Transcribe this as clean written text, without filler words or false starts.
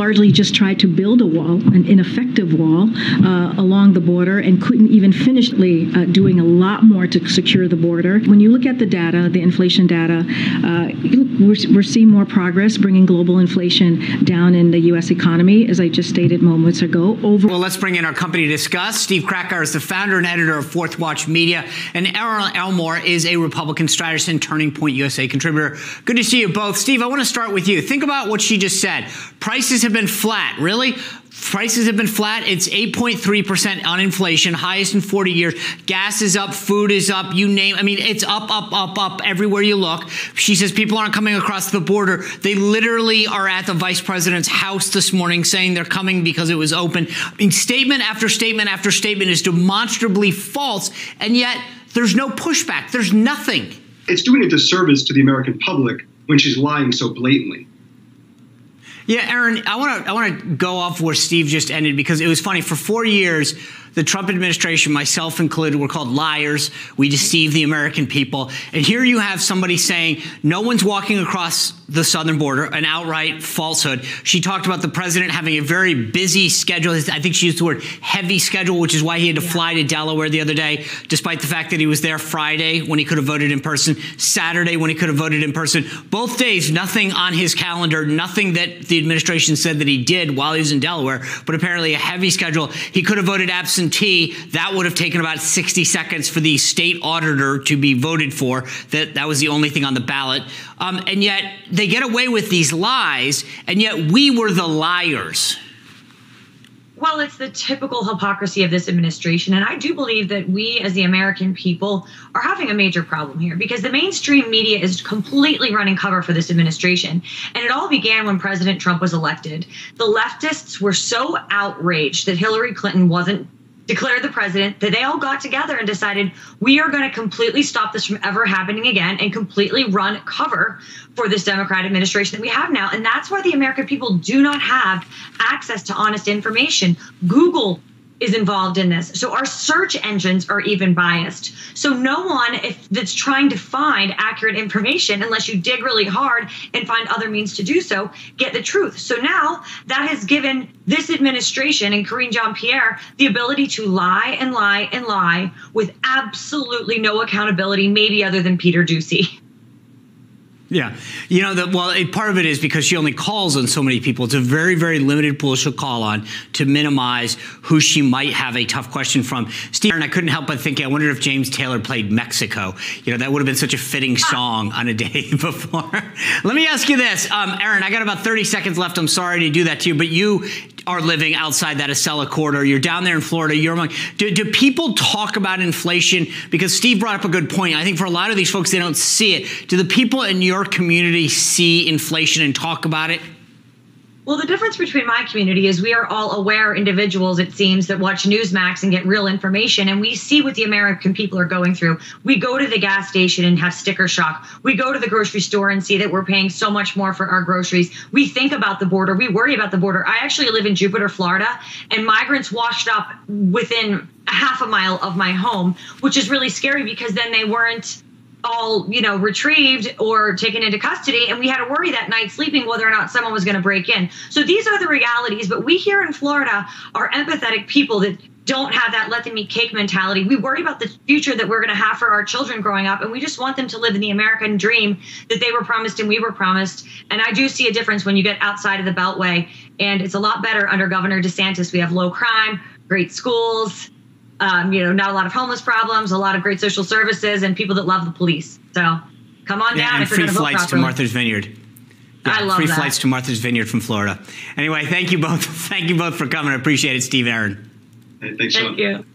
largely just tried to build a wall, an ineffective wall, along the border, and couldn't even finish doing a lot more to secure the border. When you look at the data, the inflation data, we're seeing more progress bringing global inflation down in the U.S. economy, as I just stated moments ago. Well, let's bring in our company to discuss. Steve Krakauer is the founder and editor of Fourth Watch Media, and Erin Elmore is a Republican strategist and Turning Point USA contributor. Good to see you both. Steve, I want to start with you. Think about what she just said. Prices have been flat. Really? Prices have been flat. It's 8.3% on inflation, highest in 40 years. Gas is up, food is up, you name. I mean, it's up everywhere you look. She says people aren't coming across the border. They literally are at the vice president's house this morning saying they're coming because it was open. I mean, statement after statement after statement is demonstrably false, and yet there's no pushback. There's nothing. It's doing a disservice to the American public when she's lying so blatantly. Yeah, Erin, I want to go off where Steve just ended, because it was funny. For 4 years, the Trump administration, myself included, were called liars. We deceive the American people. And here you have somebody saying no one's walking across the southern border, an outright falsehood. She talked about the president having a very busy schedule. I think she used the word heavy schedule, which is why he had to fly to Delaware the other day, despite the fact that he was there Friday when he could have voted in person, Saturday when he could have voted in person. Both days, nothing on his calendar, nothing that the administration said that he did while he was in Delaware, but apparently a heavy schedule. He could have voted absentee. That would have taken about 60 seconds for the state auditor to be voted for. That was the only thing on the ballot. And yet they get away with these lies, and yet we were the liars. Well, it's the typical hypocrisy of this administration. And I do believe that we as the American people are having a major problem here, because the mainstream media is completely running cover for this administration. And it all began when President Trump was elected. The leftists were so outraged that Hillary Clinton wasn't declared the president that they all got together and decided we are going to completely stop this from ever happening again and completely run cover for this Democrat administration that we have now. And that's why the American people do not have access to honest information. Google is involved in this. So our search engines are even biased. So no one that's trying to find accurate information, unless you dig really hard and find other means to do so, get the truth. So now that has given this administration and Karine Jean-Pierre the ability to lie and lie and lie with absolutely no accountability, maybe other than Peter Doocy. Yeah. You know, part of it is because she only calls on so many people. It's a very, very limited pool she'll call on to minimize who she might have a tough question from. Steve, and I couldn't help but thinking, I wondered if James Taylor played Mexico. You know, that would have been such a fitting song on a day before. Let me ask you this. Erin, I got about 30 seconds left. I'm sorry to do that to you, but you are living outside that Acela corridor. You're down there in Florida. You're among. Do people talk about inflation? Because Steve brought up a good point. I think for a lot of these folks, they don't see it. Do the people in your community see inflation and talk about it? Well, the difference between my community is we are all aware individuals, it seems, that watch Newsmax and get real information, and we see what the American people are going through. We go to the gas station and have sticker shock. We go to the grocery store and see that we're paying so much more for our groceries. We think about the border. We worry about the border. I actually live in Jupiter, Florida, and migrants washed up within a half a mile of my home, which is really scary because then they weren't all, retrieved or taken into custody. And we had to worry that night sleeping whether or not someone was going to break in. So these are the realities. But we here in Florida are empathetic people that don't have that let them eat cake mentality. We worry about the future that we're going to have for our children growing up. And we just want them to live in the American dream that they were promised and we were promised. And I do see a difference when you get outside of the Beltway. And it's a lot better under Governor DeSantis. We have low crime, great schools, not a lot of homeless problems, a lot of great social services, and people that love the police. So come on down. And free flights to Martha's Vineyard. Yeah, I love free that. flights to Martha's Vineyard from Florida. Anyway, thank you both. Thank you both for coming. I appreciate it, Steve and Erin. Hey, thanks, Thank you.